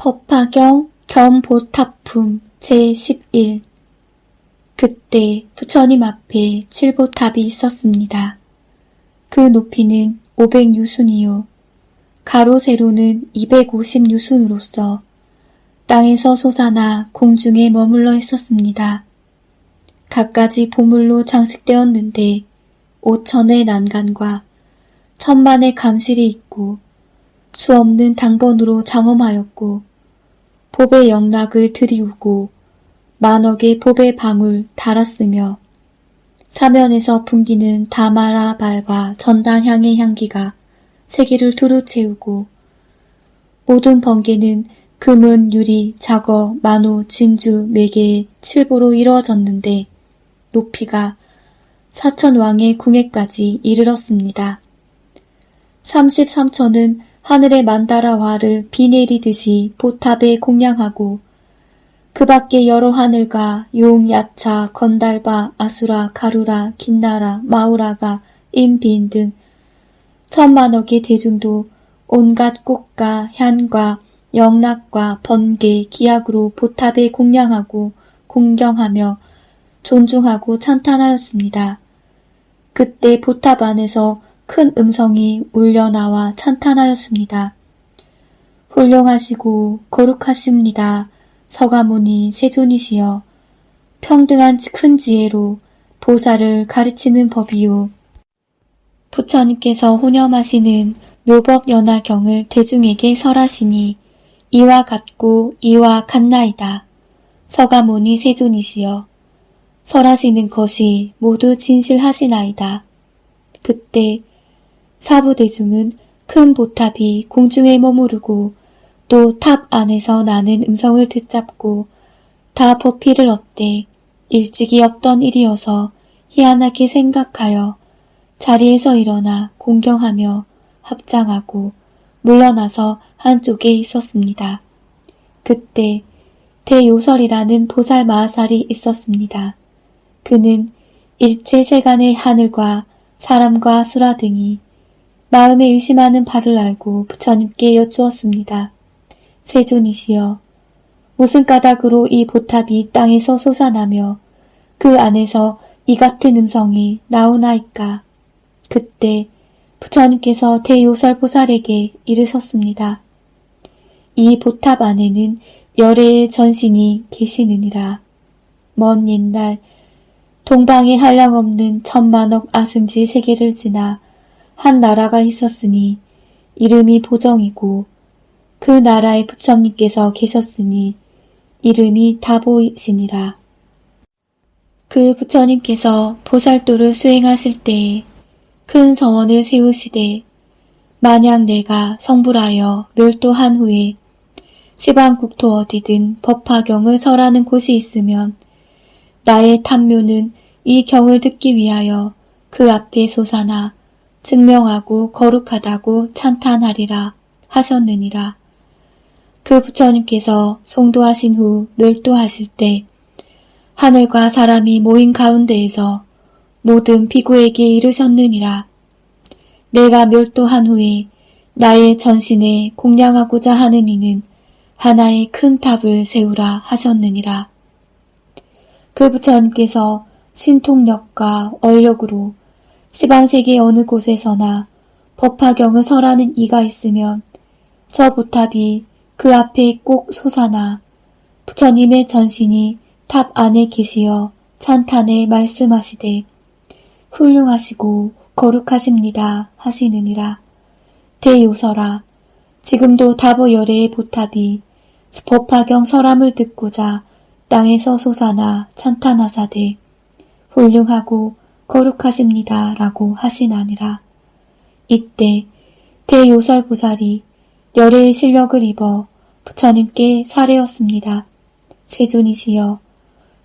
법화경 겸보탑품 제11 그때 부처님 앞에 칠보탑이 있었습니다. 그 높이는 500유순이요. 가로 세로는 250유순으로서 땅에서 솟아나 공중에 머물러 있었습니다. 갖가지 보물로 장식되었는데 5천의 난간과 1000만의 감실이 있고 수없는 당번으로 장엄하였고 법의 영락을 들이우고 만억의 법의 방울 달았으며 사면에서 풍기는 다마라발과 전단향의 향기가 세계를 두루 채우고 모든 번개는 금은, 유리, 자거, 만호, 진주, 매개의 칠보로 이루어졌는데 높이가 4000왕의 궁예까지 이르렀습니다. 33천은 하늘의 만다라화를 비 내리듯이 보탑에 공양하고 그 밖에 여러 하늘과 용, 야차, 건달바, 아수라, 가루라, 긴나라, 마우라가, 인빈 등 1000만억의 대중도 온갖 꽃과 향과 영락과 번개, 기약으로 보탑에 공양하고 공경하며 존중하고 찬탄하였습니다. 그때 보탑 안에서 큰 음성이 울려나와 찬탄하였습니다. 훌륭하시고 거룩하십니다. 서가모니 세존이시여 평등한 큰 지혜로 보살을 가르치는 법이요. 부처님께서 혼염하시는 묘법연화경을 대중에게 설하시니 이와 같고 이와 같나이다. 서가모니 세존이시여 설하시는 것이 모두 진실하시나이다. 그때 사부대중은 큰 보탑이 공중에 머무르고 또 탑 안에서 나는 음성을 듣잡고 다 법피를 얻되 일찍이 없던 일이어서 희한하게 생각하여 자리에서 일어나 공경하며 합장하고 물러나서 한쪽에 있었습니다. 그때 대요설이라는 보살 마하살이 있었습니다. 그는 일체 세간의 하늘과 사람과 수라 등이 마음에 의심하는 바를 알고 부처님께 여쭈었습니다. 세존이시여 무슨 까닭으로 이 보탑이 땅에서 솟아나며 그 안에서 이 같은 음성이 나오나이까. 그때 부처님께서 대요설보살에게 이르셨습니다. 이 보탑 안에는 열애의 전신이 계시느니라. 먼 옛날 동방에 한량없는 1000만억 아승지 세계를 지나 한 나라가 있었으니 이름이 보정이고 그 나라에 부처님께서 계셨으니 이름이 다보이시니라. 그 부처님께서 보살도를 수행하실 때에 큰 서원을 세우시되 만약 내가 성불하여 멸도한 후에 시방국토 어디든 법화경을 설하는 곳이 있으면 나의 탐묘는 이 경을 듣기 위하여 그 앞에 솟아나 증명하고 거룩하다고 찬탄하리라 하셨느니라. 그 부처님께서 송도하신 후 멸도하실 때 하늘과 사람이 모인 가운데에서 모든 비구에게 이르셨느니라. 내가 멸도한 후에 나의 전신에 공양하고자 하는 이는 하나의 큰 탑을 세우라 하셨느니라. 그 부처님께서 신통력과 얼력으로 시방세계 어느 곳에서나 법화경을 설하는 이가 있으면 저 보탑이 그 앞에 꼭 솟아나 부처님의 전신이 탑 안에 계시어 찬탄에 말씀하시되 훌륭하시고 거룩하십니다 하시느니라. 대요설아 지금도 다보열애의 보탑이 법화경 설함을 듣고자 땅에서 솟아나 찬탄하사되 훌륭하고 거룩하십니다 라고 하시나니라. 이때 대요설보살이 열애의 실력을 입어 부처님께 사례었습니다. 세존이시여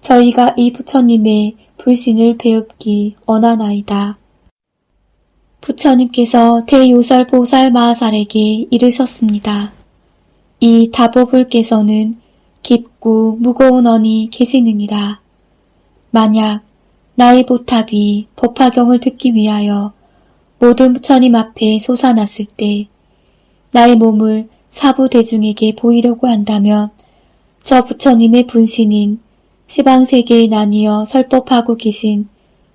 저희가 이 부처님의 불신을 배웁기 원하나이다. 부처님께서 대요설보살 마하살에게 이르셨습니다. 이 다보불께서는 깊고 무거운 언이 계시느니라. 만약 나의 보탑이 법화경을 듣기 위하여 모든 부처님 앞에 솟아났을 때 나의 몸을 사부 대중에게 보이려고 한다면 저 부처님의 분신인 시방세계에 나뉘어 설법하고 계신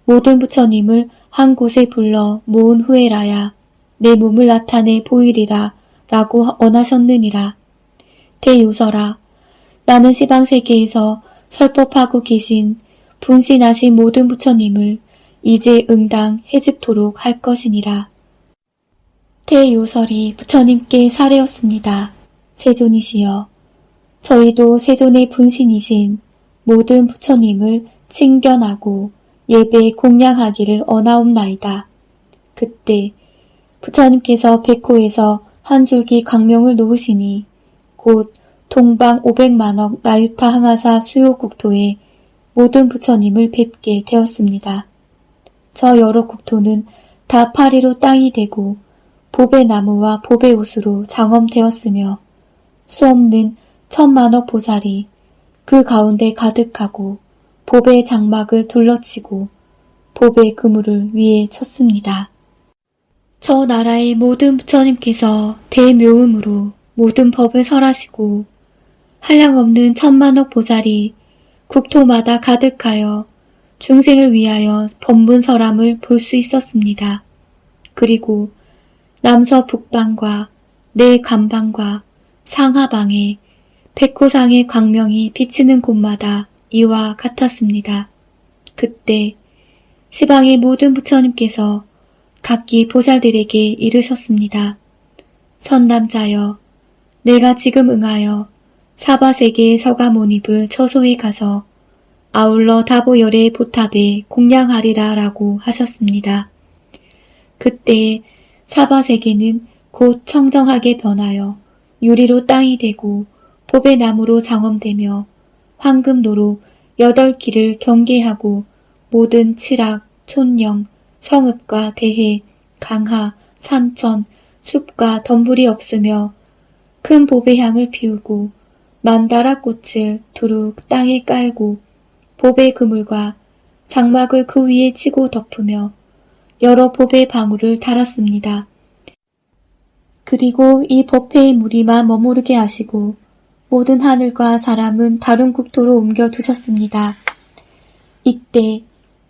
모든 부처님을 한 곳에 불러 모은 후에라야 내 몸을 나타내 보이리라 라고 언하셨느니라. 대요설아, 나는 시방세계에서 설법하고 계신 분신하신 모든 부처님을 이제 응당 해집토록 할 것이니라. 대요설이 부처님께 사례였습니다. 세존이시여, 저희도 세존의 분신이신 모든 부처님을 칭견하고 예배 공양하기를 언하옵나이다. 그때 부처님께서 백호에서 한 줄기 광명을 놓으시니 곧 동방 500만억 나유타 항하사 수요 국토에 모든 부처님을 뵙게 되었습니다. 저 여러 국토는 다 파리로 땅이 되고 보배 나무와 보배 옷으로 장엄되었으며 수없는 천만억 보살이 그 가운데 가득하고 보배 장막을 둘러치고 보배 그물을 위에 쳤습니다. 저 나라의 모든 부처님께서 대묘음으로 모든 법을 설하시고 한량없는 천만억 보살이 국토마다 가득하여 중생을 위하여 법문설함을 볼 수 있었습니다. 그리고 남서북방과 내간방과 상하방에 백호상의 광명이 비치는 곳마다 이와 같았습니다. 그때 시방의 모든 부처님께서 각기 보살들에게 이르셨습니다. 선남자여, 내가 지금 응하여 사바세계의 서가모니불 처소에 가서 아울러 다보열의 보탑에 공양하리라 라고 하셨습니다. 그때 사바세계는 곧 청정하게 변하여 유리로 땅이 되고 보배나무로 장엄되며 황금도로 8길을 경계하고 모든 칠악, 촌령, 성읍과 대해, 강하, 산천, 숲과 덤불이 없으며 큰 보배향을 피우고 만다라 꽃을 두루 땅에 깔고 보배 그물과 장막을 그 위에 치고 덮으며 여러 보배 방울을 달았습니다. 그리고 이 법회의 무리만 머무르게 하시고 모든 하늘과 사람은 다른 국토로 옮겨두셨습니다. 이때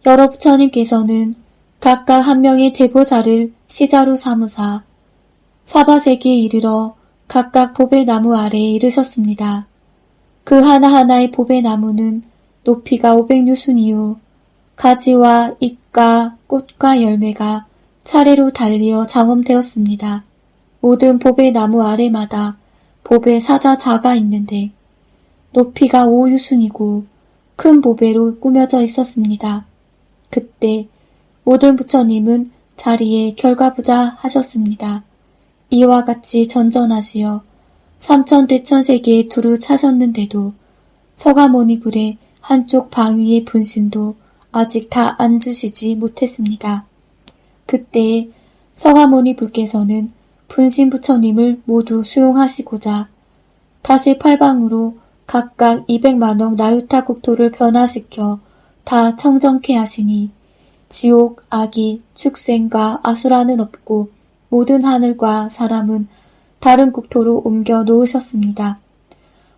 여러 부처님께서는 각각 한 명의 대보살을 시자로 삼으사 사바세계에 이르러 각각 보배나무 아래에 이르셨습니다. 그 하나하나의 보배나무는 높이가 500유순이요 가지와 잎과 꽃과 열매가 차례로 달리어 장엄되었습니다. 모든 보배나무 아래마다 보배 사자자가 있는데 높이가 5유순이고 큰 보배로 꾸며져 있었습니다. 그때 모든 부처님은 자리에 결과부자 하셨습니다. 이와 같이 전전하시어 삼천대천세계에 두루 차셨는데도 서가모니불의 한쪽 방 위의 분신도 아직 다 앉으시지 못했습니다. 그때에 서가모니불께서는 분신 부처님을 모두 수용하시고자 다시 팔방으로 각각 200만억 나유타 국토를 변화시켜 다 청정케 하시니 지옥, 악이, 축생과 아수라는 없고 모든 하늘과 사람은 다른 국토로 옮겨 놓으셨습니다.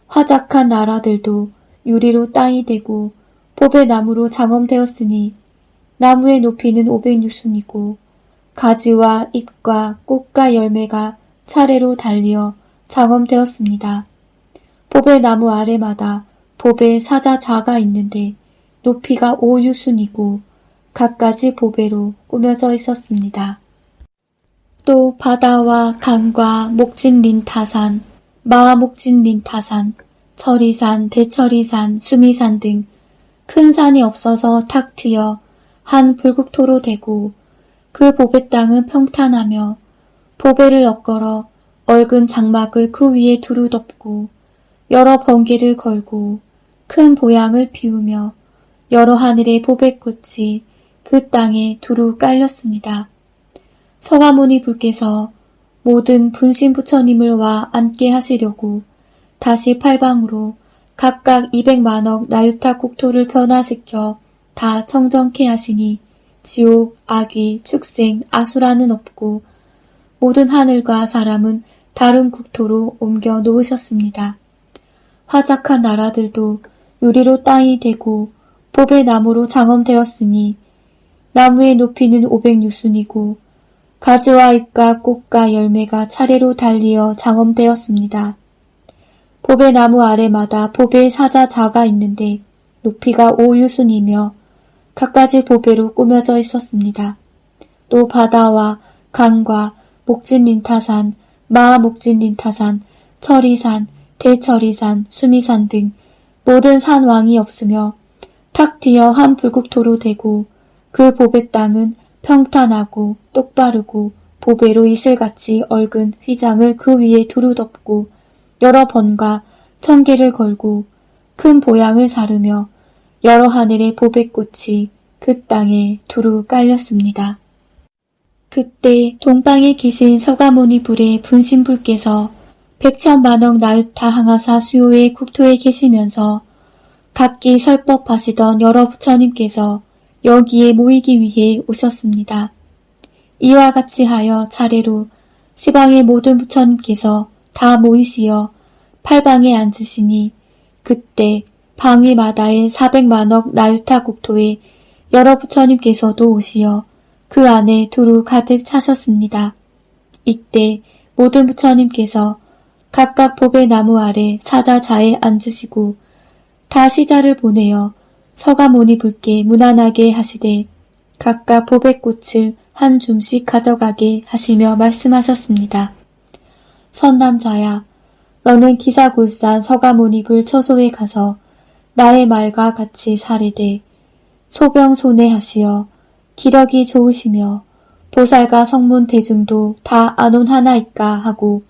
화작한 나라들도 유리로 땅이 되고 보배나무로 장엄되었으니 나무의 높이는 500유순이고 가지와 잎과 꽃과 열매가 차례로 달리어 장엄되었습니다. 보배나무 아래마다 보배 사자자가 있는데 높이가 5유순이고 갖가지 보배로 꾸며져 있었습니다. 또 바다와 강과 목진린타산, 마목진린타산, 철이산, 대철이산, 수미산 등 큰 산이 없어서 탁 트여 한 불국토로 되고 그 보배 땅은 평탄하며 보배를 엇걸어 얽은 장막을 그 위에 두루 덮고 여러 번개를 걸고 큰 보양을 피우며 여러 하늘의 보배꽃이 그 땅에 두루 깔렸습니다. 서가모니 불께서 모든 분신 부처님을 와 앉게 하시려고 다시 팔방으로 각각 200만억 나유타 국토를 변화시켜 다 청정케 하시니 지옥, 악귀, 축생, 아수라는 없고 모든 하늘과 사람은 다른 국토로 옮겨 놓으셨습니다. 화작한 나라들도 유리로 땅이 되고 보배 나무로 장엄되었으니 나무의 높이는 500유순이고 가지와 잎과 꽃과 열매가 차례로 달리어 장엄되었습니다. 보배 나무 아래마다 보배의 사자자가 있는데 높이가 5유순이며 갖가지 보배로 꾸며져 있었습니다. 또 바다와 강과 목진린타산, 마하목진린타산, 철이산, 대철이산, 수미산 등 모든 산 왕이 없으며 탁 트여 한 불국토로 되고 그 보배 땅은 평탄하고 똑바르고 보배로 이슬같이 얽은 휘장을 그 위에 두루 덮고 여러 번과 천개를 걸고 큰 보양을 사르며 여러 하늘의 보배꽃이 그 땅에 두루 깔렸습니다. 그때 동방에 계신 서가모니 불의 분신불께서 백천만억 나유타 항하사 수요의 국토에 계시면서 각기 설법하시던 여러 부처님께서 여기에 모이기 위해 오셨습니다. 이와 같이 하여 차례로 시방의 모든 부처님께서 다 모이시어 팔방에 앉으시니 그때 방위마다의 400만억 나유타 국토에 여러 부처님께서도 오시어 그 안에 두루 가득 차셨습니다. 이때 모든 부처님께서 각각 보배나무 아래 사자자에 앉으시고 다 시자를 보내어 서가모니 불께 무난하게 하시되 각각 보배꽃을 한 줌씩 가져가게 하시며 말씀하셨습니다. 선남자야, 너는 기사굴산 서가모니 불 처소에 가서 나의 말과 같이 사례되 소병소내하시어 기력이 좋으시며 보살과 성문 대중도 다 안온하나이까 하고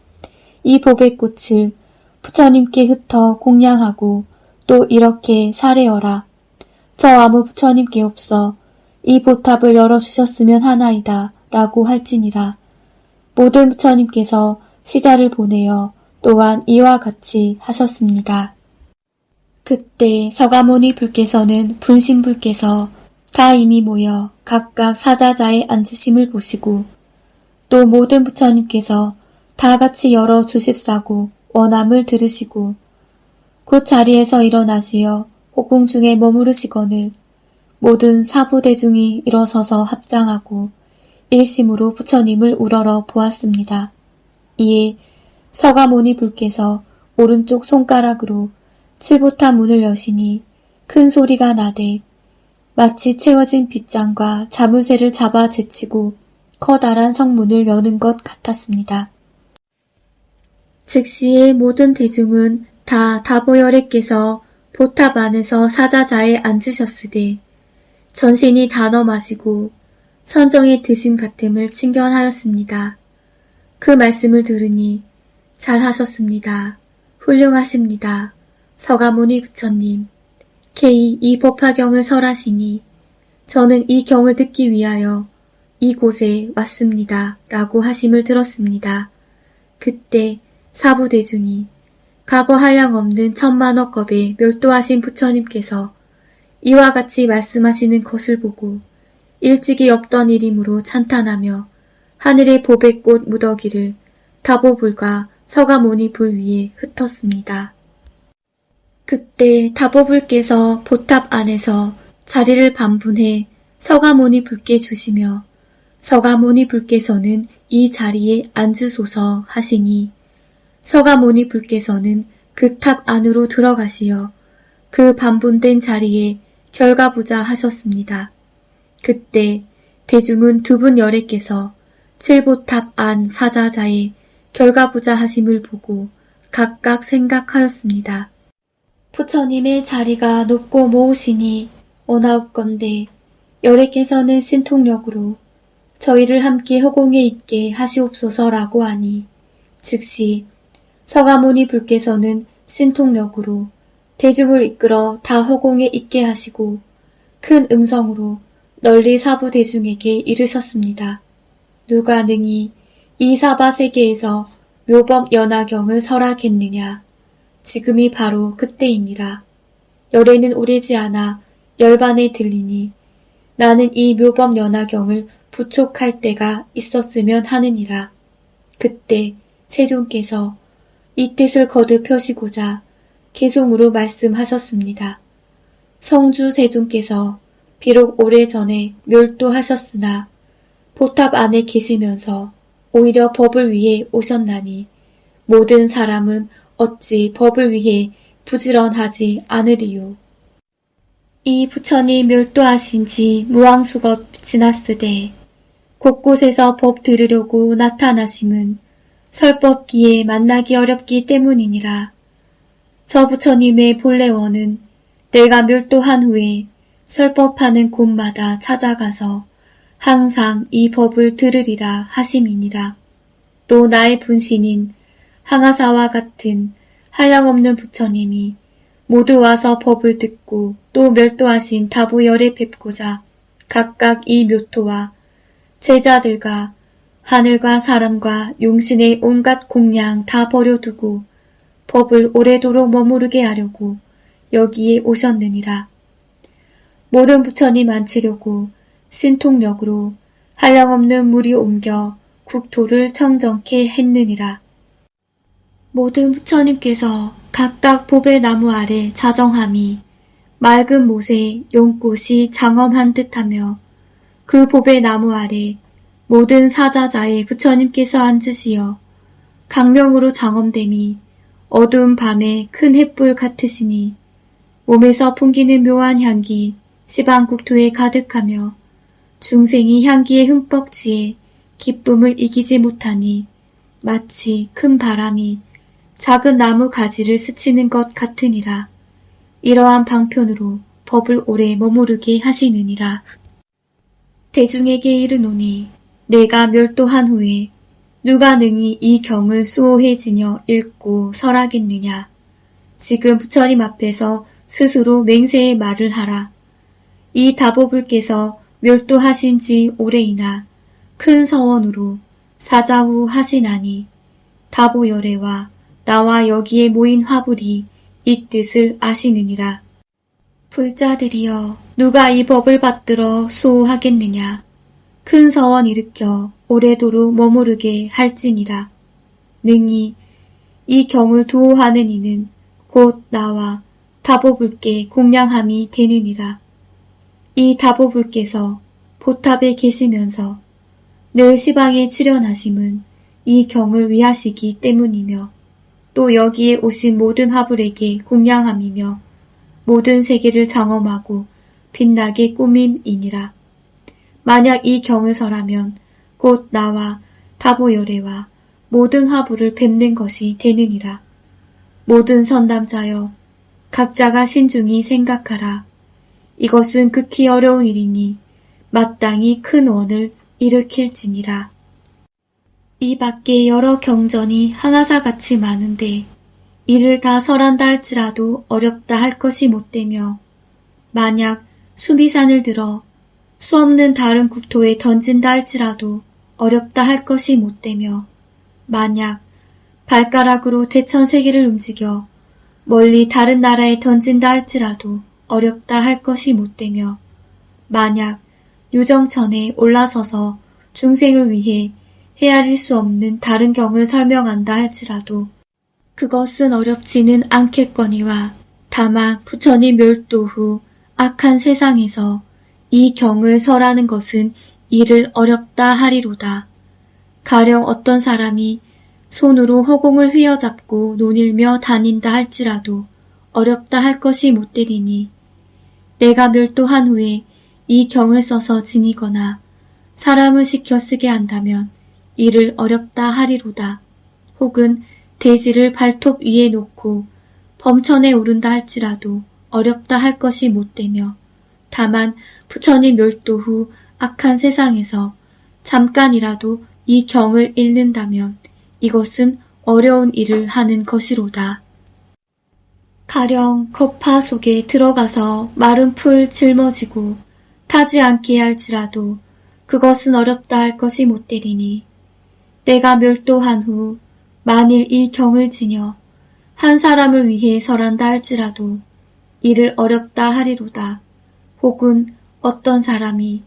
이 보배꽃을 부처님께 흩어 공양하고 또 이렇게 사례어라. 저 아무 부처님께 없어 이 보탑을 열어주셨으면 하나이다 라고 할지니라. 모든 부처님께서 시자를 보내어 또한 이와 같이 하셨습니다. 그때 서가모니 불께서는 분신불께서 다 이미 모여 각각 사자자에 앉으심을 보시고 또 모든 부처님께서 다 같이 열어 주십사고 원함을 들으시고 곧 자리에서 일어나시어 호궁 중에 머무르시거늘 모든 사부대중이 일어서서 합장하고 일심으로 부처님을 우러러 보았습니다. 이에 서가모니 불께서 오른쪽 손가락으로 칠보탑 문을 여시니 큰 소리가 나되 마치 채워진 빗장과 자물쇠를 잡아 제치고 커다란 성문을 여는 것 같았습니다. 즉시의 모든 대중은 다 다보열애께서 보탑 안에서 사자자에 앉으셨으되 전신이 다 넘어마시고 선정에 드신 같음을 칭견하였습니다. 그 말씀을 들으니 잘하셨습니다. 훌륭하십니다. 서가모니 부처님, 개이 이 법화경을 설하시니 저는 이 경을 듣기 위하여 이곳에 왔습니다. 라고 하심을 들었습니다. 그때 사부대중이 과거 한량없는 천만억 겁에 멸도하신 부처님께서 이와 같이 말씀하시는 것을 보고 일찍이 없던 일이므로 찬탄하며 하늘의 보배꽃 무더기를 다보불과 서가모니 불 위에 흩었습니다. 그때 다보불께서 보탑 안에서 자리를 반분해 서가모니 불께 주시며 서가모니 불께서는 이 자리에 앉으소서 하시니 서가모니 불께서는 그 탑 안으로 들어가시어 그 반분된 자리에 결가부자 하셨습니다. 그때 대중은 두 분 열애께서 칠보탑 안 사자자에 결가부자 하심을 보고 각각 생각하였습니다. 부처님의 자리가 높고 모으시니 원하옵건대 열애께서는 신통력으로 저희를 함께 허공에 있게 하시옵소서라고 하니 즉시 서가모니 불께서는 신통력으로 대중을 이끌어 다 허공에 있게 하시고 큰 음성으로 널리 사부 대중에게 이르셨습니다. 누가 능히 이 사바세계에서 묘법 연화경을 설하겠느냐. 지금이 바로 그때이니라. 열애는 오래지 않아 열반에 들리니 나는 이 묘법 연화경을 부촉할 때가 있었으면 하느니라. 그때 세존께서 이 뜻을 거듭 펴시고자 개송으로 말씀하셨습니다. 성주 세존께서 비록 오래전에 멸도하셨으나 보탑 안에 계시면서 오히려 법을 위해 오셨나니 모든 사람은 어찌 법을 위해 부지런하지 않으리요. 이 부처님 멸도하신 지 무왕수겁 지났으되 곳곳에서 법 들으려고 나타나심은 설법기에 만나기 어렵기 때문이니라. 저 부처님의 본래원은 내가 멸도한 후에 설법하는 곳마다 찾아가서 항상 이 법을 들으리라 하심이니라. 또 나의 분신인 항아사와 같은 한량없는 부처님이 모두 와서 법을 듣고 또 멸도하신 다보열에 뵙고자 각각 이 묘토와 제자들과 하늘과 사람과 용신의 온갖 공양 다 버려두고 법을 오래도록 머무르게 하려고 여기에 오셨느니라. 모든 부처님 앉히려고 신통력으로 한량없는 물이 옮겨 국토를 청정케 했느니라. 모든 부처님께서 각각 법의 나무 아래 자정함이 맑은 못에 용꽃이 장엄한 듯하며 그 법의 나무 아래 모든 사자자의 부처님께서 앉으시어 강명으로 장엄됨이 어두운 밤에 큰 햇불 같으시니 몸에서 풍기는 묘한 향기 시방국토에 가득하며 중생이 향기에 흠뻑 취해 기쁨을 이기지 못하니 마치 큰 바람이 작은 나무 가지를 스치는 것 같으니라. 이러한 방편으로 법을 오래 머무르게 하시느니라. 대중에게 이르노니 내가 멸도한 후에 누가 능히 이 경을 수호해지녀 읽고 설하겠느냐. 지금 부처님 앞에서 스스로 맹세의 말을 하라. 이 다보불께서 멸도하신 지 오래이나 큰 서원으로 사자후 하시나니 다보열애와 나와 여기에 모인 화불이 이 뜻을 아시느니라. 불자들이여 누가 이 법을 받들어 수호하겠느냐. 큰 서원 일으켜 오래도록 머무르게 할지니라. 능히 이 경을 두호하는 이는 곧 나와 다보불께 공양함이 되느니라. 이 다보불께서 보탑에 계시면서 늘 시방에 출현하심은 이 경을 위하시기 때문이며 또 여기에 오신 모든 화불에게 공양함이며 모든 세계를 장엄하고 빛나게 꾸밈이니라. 만약 이 경을 설하면 곧 나와 다보열애와 모든 화불을 뵙는 것이 되느니라. 모든 선담자여 각자가 신중히 생각하라. 이것은 극히 어려운 일이니 마땅히 큰 원을 일으킬지니라. 이 밖에 여러 경전이 항아사같이 많은데 이를 다 설한다 할지라도 어렵다 할 것이 못되며 만약 수미산을 들어 수없는 다른 국토에 던진다 할지라도 어렵다 할 것이 못되며 만약 발가락으로 대천세계를 움직여 멀리 다른 나라에 던진다 할지라도 어렵다 할 것이 못되며 만약 유정천에 올라서서 중생을 위해 헤아릴 수 없는 다른 경을 설명한다 할지라도 그것은 어렵지는 않겠거니와 다만 부처님 멸도 후 악한 세상에서 이 경을 설하는 것은 이를 어렵다 하리로다. 가령 어떤 사람이 손으로 허공을 휘어잡고 논일며 다닌다 할지라도 어렵다 할 것이 못되리니 내가 멸도한 후에 이 경을 써서 지니거나 사람을 시켜 쓰게 한다면 이를 어렵다 하리로다. 혹은 대지를 발톱 위에 놓고 범천에 오른다 할지라도 어렵다 할 것이 못되며 다만 부처님 멸도 후 악한 세상에서 잠깐이라도 이 경을 읽는다면 이것은 어려운 일을 하는 것이로다. 가령 거파 속에 들어가서 마른 풀 짊어지고 타지 않게 할지라도 그것은 어렵다 할 것이 못되리니 내가 멸도한 후 만일 이 경을 지녀 한 사람을 위해 설한다 할지라도 이를 어렵다 하리로다. 혹은 어떤 사람이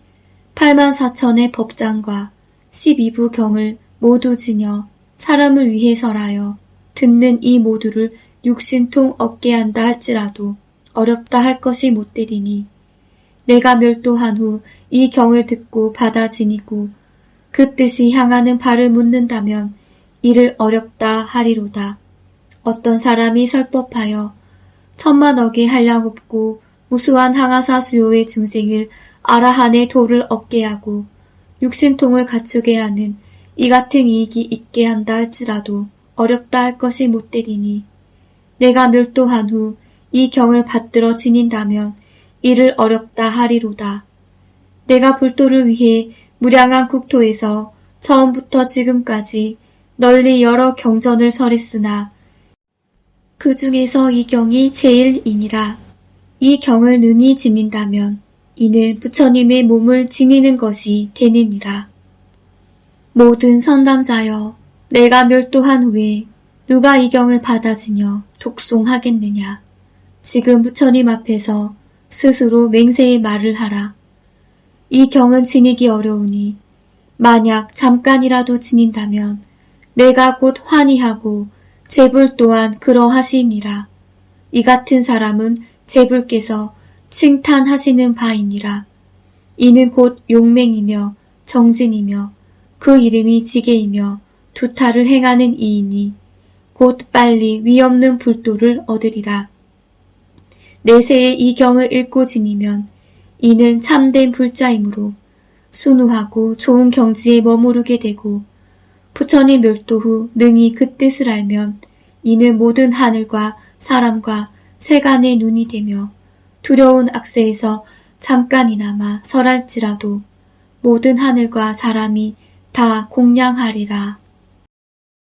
84,000의 법장과 12부 경을 모두 지녀 사람을 위해 설하여 듣는 이 모두를 육신통 얻게 한다 할지라도 어렵다 할 것이 못 되리니 내가 멸도한 후 이 경을 듣고 받아 지니고 그 뜻이 향하는 바를 묻는다면 이를 어렵다 하리로다. 어떤 사람이 설법하여 천만억의 한량 없고 무수한 항아사 수요의 중생을 아라한의 도를 얻게 하고 육신통을 갖추게 하는 이 같은 이익이 있게 한다 할지라도 어렵다 할 것이 못 되리니 내가 멸도한 후 이 경을 받들어 지닌다면 이를 어렵다 하리로다. 내가 불도를 위해 무량한 국토에서 처음부터 지금까지 널리 여러 경전을 설했으나 그 중에서 이 경이 제일이니라. 이 경을 능히 지닌다면 이는 부처님의 몸을 지니는 것이 되느니라. 모든 선담자여, 내가 멸도한 후에 누가 이 경을 받아 지녀 독송하겠느냐. 지금 부처님 앞에서 스스로 맹세의 말을 하라. 이 경은 지니기 어려우니 만약 잠깐이라도 지닌다면 내가 곧 환희하고 제불 또한 그러하시니라. 이 같은 사람은 제불께서 칭탄하시는 바이니라. 이는 곧 용맹이며 정진이며 그 이름이 지게이며 두타를 행하는 이이니 곧 빨리 위없는 불도를 얻으리라. 내세에 이 경을 읽고 지니면 이는 참된 불자이므로 순우하고 좋은 경지에 머무르게 되고 부처님 멸도 후 능히 그 뜻을 알면 이는 모든 하늘과 사람과 세간의 눈이 되며 두려운 악세에서 잠깐이나마 설할지라도 모든 하늘과 사람이 다 공양하리라.